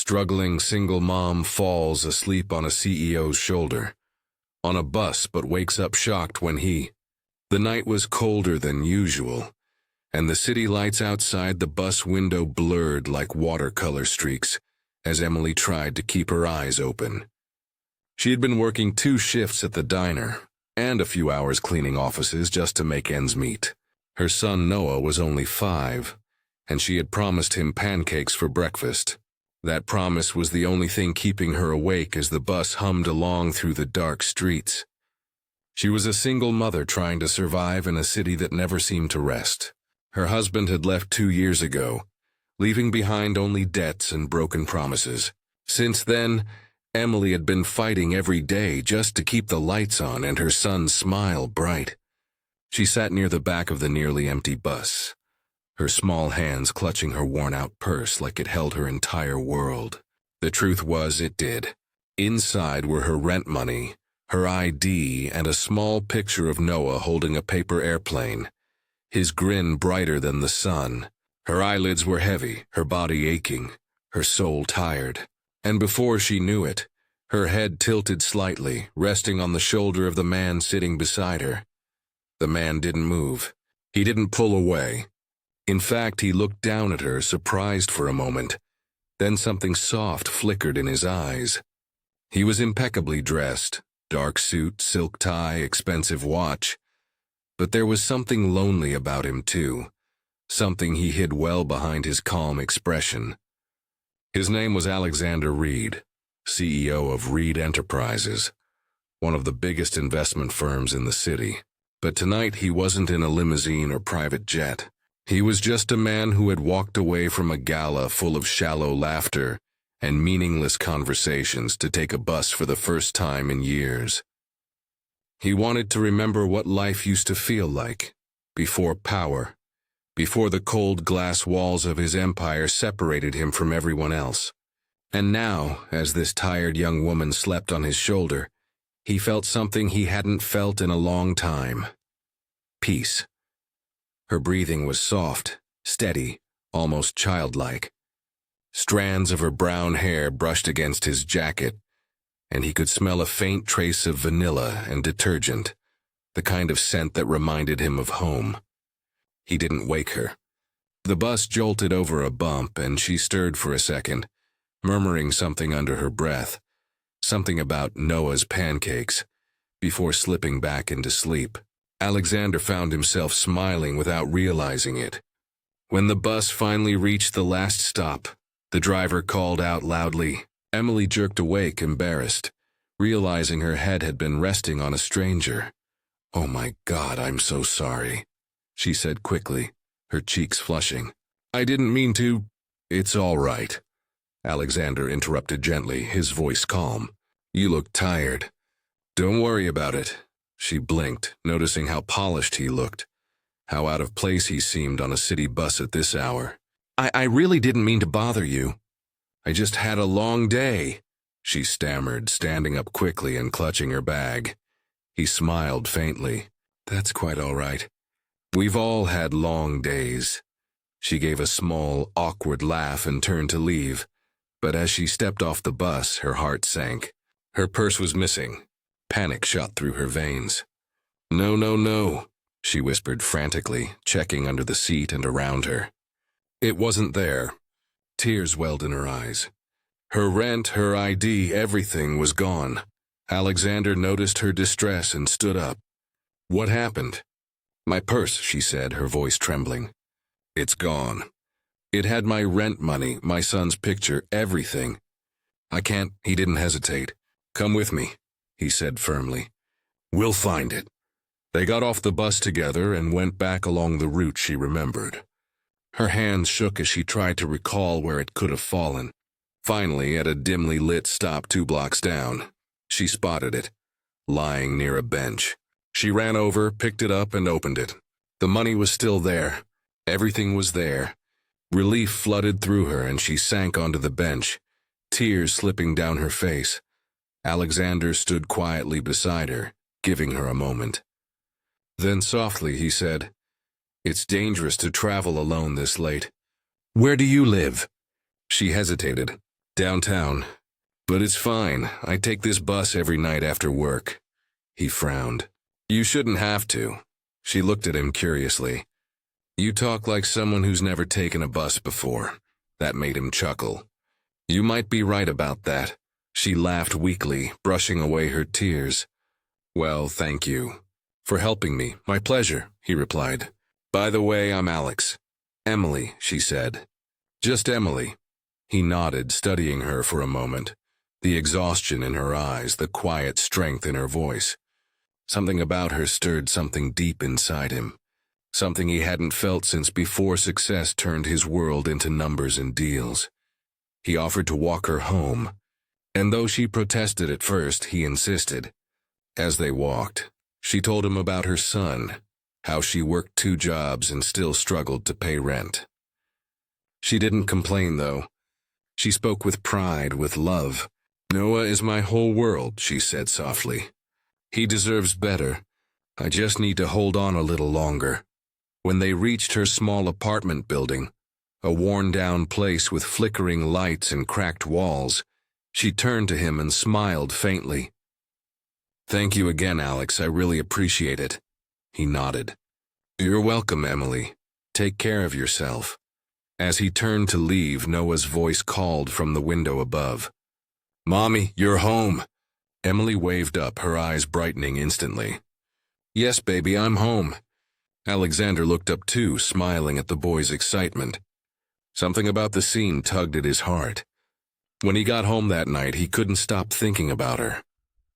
struggling single mom falls asleep on a CEO's shoulder, on a bus but wakes up shocked when The night was colder than usual, and the city lights outside the bus window blurred like watercolor streaks as Emily tried to keep her eyes open. She had been working 2 shifts at the diner and a few hours cleaning offices just to make ends meet. Her son Noah was only 5, and she had promised him pancakes for breakfast. That promise was the only thing keeping her awake as the bus hummed along through the dark streets. She was a single mother trying to survive in a city that never seemed to rest. Her husband had left 2 years ago, leaving behind only debts and broken promises. Since then, Emily had been fighting every day just to keep the lights on and her son's smile bright. She sat near the back of the nearly empty bus, her small hands clutching her worn-out purse like it held her entire world. The truth was, it did. Inside were her rent money, her ID, and a small picture of Noah holding a paper airplane, his grin brighter than the sun. Her eyelids were heavy, her body aching, her soul tired. And before she knew it, her head tilted slightly, resting on the shoulder of the man sitting beside her. The man didn't move. He didn't pull away. In fact, he looked down at her, surprised for a moment. Then something soft flickered in his eyes. He was impeccably dressed, dark suit, silk tie, expensive watch. But there was something lonely about him, too. Something he hid well behind his calm expression. His name was Alexander Reed, CEO of Reed Enterprises, one of the biggest investment firms in the city. But tonight he wasn't in a limousine or private jet. He was just a man who had walked away from a gala full of shallow laughter and meaningless conversations to take a bus for the first time in years. He wanted to remember what life used to feel like, before power, before the cold glass walls of his empire separated him from everyone else. And now, as this tired young woman slept on his shoulder, he felt something he hadn't felt in a long time. Peace. Her breathing was soft, steady, almost childlike. Strands of her brown hair brushed against his jacket, and he could smell a faint trace of vanilla and detergent, the kind of scent that reminded him of home. He didn't wake her. The bus jolted over a bump, and she stirred for a second, murmuring something under her breath, something about Noah's pancakes, before slipping back into sleep. Alexander found himself smiling without realizing it. When the bus finally reached the last stop, the driver called out loudly. Emily jerked awake, embarrassed, realizing her head had been resting on a stranger. "Oh my God, I'm so sorry," she said quickly, her cheeks flushing. "I didn't mean to." "It's all right," Alexander interrupted gently, his voice calm. "You look tired." "Don't worry about it." She blinked, noticing how polished he looked, how out of place he seemed on a city bus at this hour. I really didn't mean to bother you. I just had a long day," she stammered, standing up quickly and clutching her bag. He smiled faintly. "That's quite all right. We've all had long days." She gave a small, awkward laugh and turned to leave, but as she stepped off the bus, her heart sank. Her purse was missing. Panic shot through her veins. "No, no, no," she whispered frantically, checking under the seat and around her. It wasn't there. Tears welled in her eyes. Her rent, her ID, everything was gone. Alexander noticed her distress and stood up. "What happened?" "My purse," she said, her voice trembling. "It's gone. It had my rent money, my son's picture, everything. I can't." He didn't hesitate. "Come with me," he said firmly. "We'll find it." They got off the bus together and went back along the route she remembered. Her hands shook as she tried to recall where it could have fallen. Finally, at a dimly lit stop 2 blocks down, she spotted it, lying near a bench. She ran over, picked it up, and opened it. The money was still there. Everything was there. Relief flooded through her, and she sank onto the bench, tears slipping down her face. Alexander stood quietly beside her, giving her a moment. Then softly he said, "It's dangerous to travel alone this late. Where do you live?" She hesitated. Downtown. But it's fine. I take this bus every night after work. He frowned. You shouldn't have to. She looked at him curiously. You talk like someone who's never taken a bus before. That made him chuckle. You might be right about that. She laughed weakly, brushing away her tears. Well, thank you. For helping me. My pleasure, he replied. By the way, I'm Alex. Emily, she said. Just Emily. He nodded, studying her for a moment. The exhaustion in her eyes, the quiet strength in her voice. Something about her stirred something deep inside him. Something he hadn't felt since before success turned his world into numbers and deals. He offered to walk her home, and though she protested at first, he insisted. As they walked, she told him about her son, how she worked 2 jobs and still struggled to pay rent. She didn't complain, though. She spoke with pride, with love. Noah is my whole world, she said softly. He deserves better. I just need to hold on a little longer. When they reached her small apartment building, a worn-down place with flickering lights and cracked walls, she turned to him and smiled faintly. Thank you again, Alex. I really appreciate it. He nodded. You're welcome, Emily. Take care of yourself. As he turned to leave, Noah's voice called from the window above. Mommy, you're home. Emily waved up, her eyes brightening instantly. Yes, baby, I'm home. Alexander looked up too, smiling at the boy's excitement. Something about the scene tugged at his heart. When he got home that night, he couldn't stop thinking about her.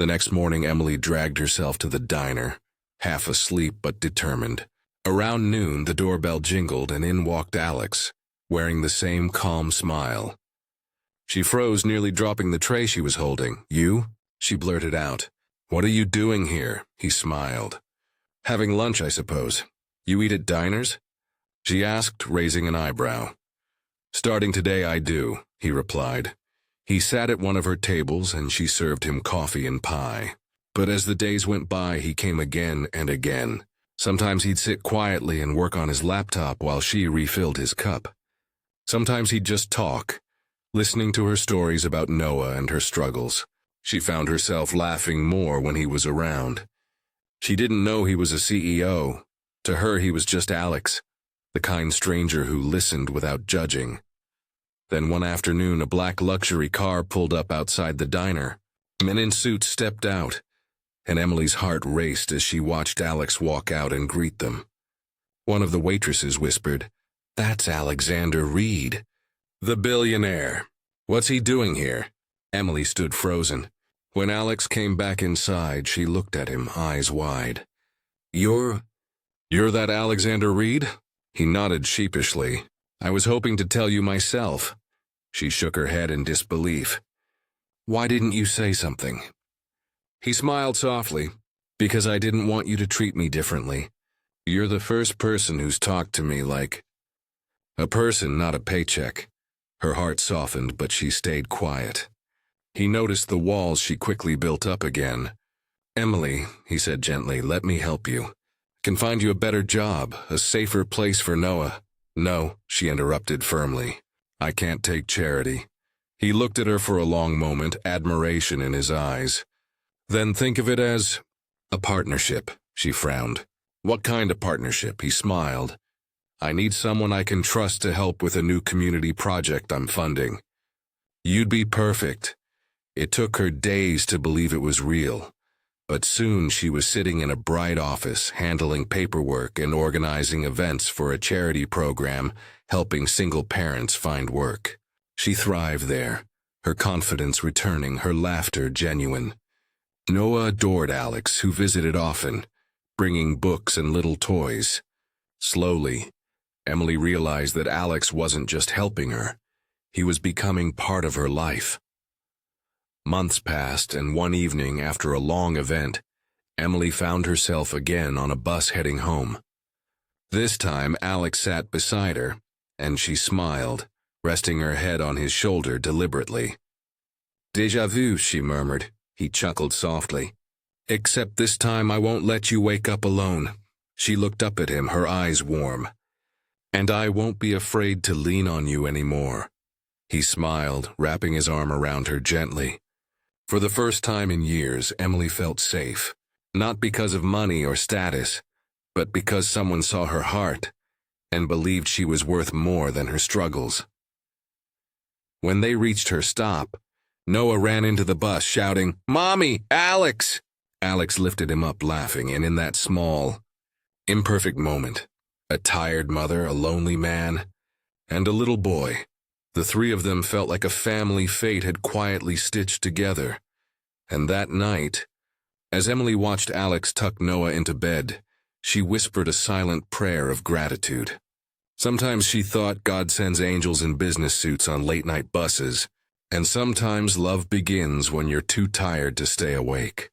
The next morning, Emily dragged herself to the diner, half asleep but determined. Around noon, the doorbell jingled and in walked Alex, wearing the same calm smile. She froze, nearly dropping the tray she was holding. You? She blurted out. What are you doing here? He smiled. Having lunch, I suppose. You eat at diners? She asked, raising an eyebrow. Starting today, I do, he replied. He sat at one of her tables and she served him coffee and pie. But as the days went by, he came again and again. Sometimes he'd sit quietly and work on his laptop while she refilled his cup. Sometimes he'd just talk, listening to her stories about Noah and her struggles. She found herself laughing more when he was around. She didn't know he was a CEO. To her, he was just Alex, the kind stranger who listened without judging. Then one afternoon, a black luxury car pulled up outside the diner. Men in suits stepped out, and Emily's heart raced as she watched Alex walk out and greet them. One of the waitresses whispered, That's Alexander Reed, the billionaire. What's he doing here? Emily stood frozen. When Alex came back inside, she looked at him, eyes wide. You're that Alexander Reed? He nodded sheepishly. I was hoping to tell you myself. She shook her head in disbelief. Why didn't you say something? He smiled softly. Because I didn't want you to treat me differently. You're the first person who's talked to me like a person, not a paycheck. Her heart softened, but she stayed quiet. He noticed the walls she quickly built up again. Emily, he said gently, let me help you. I can find you a better job, a safer place for Noah. No, she interrupted firmly. I can't take charity. He looked at her for a long moment, admiration in his eyes. Then think of it as a partnership, she frowned. What kind of partnership? He smiled. I need someone I can trust to help with a new community project I'm funding. You'd be perfect. It took her days to believe it was real. But soon she was sitting in a bright office, handling paperwork and organizing events for a charity program, helping single parents find work. She thrived there, her confidence returning, her laughter genuine. Noah adored Alex, who visited often, bringing books and little toys. Slowly, Emily realized that Alex wasn't just helping her. He was becoming part of her life. Months passed, and one evening, after a long event, Emily found herself again on a bus heading home. This time, Alex sat beside her, and she smiled, resting her head on his shoulder deliberately. Déjà vu, she murmured. He chuckled softly. Except this time I won't let you wake up alone. She looked up at him, her eyes warm. And I won't be afraid to lean on you anymore. He smiled, wrapping his arm around her gently. For the first time in years, Emily felt safe. Not because of money or status, but because someone saw her heart and believed she was worth more than her struggles. When they reached her stop, Noah ran into the bus shouting, "Mommy, Alex!" Alex lifted him up laughing, and in that small, imperfect moment, a tired mother, a lonely man, and a little boy, the three of them felt like a family fate had quietly stitched together. And that night, as Emily watched Alex tuck Noah into bed, she whispered a silent prayer of gratitude. Sometimes she thought God sends angels in business suits on late-night buses, and sometimes love begins when you're too tired to stay awake.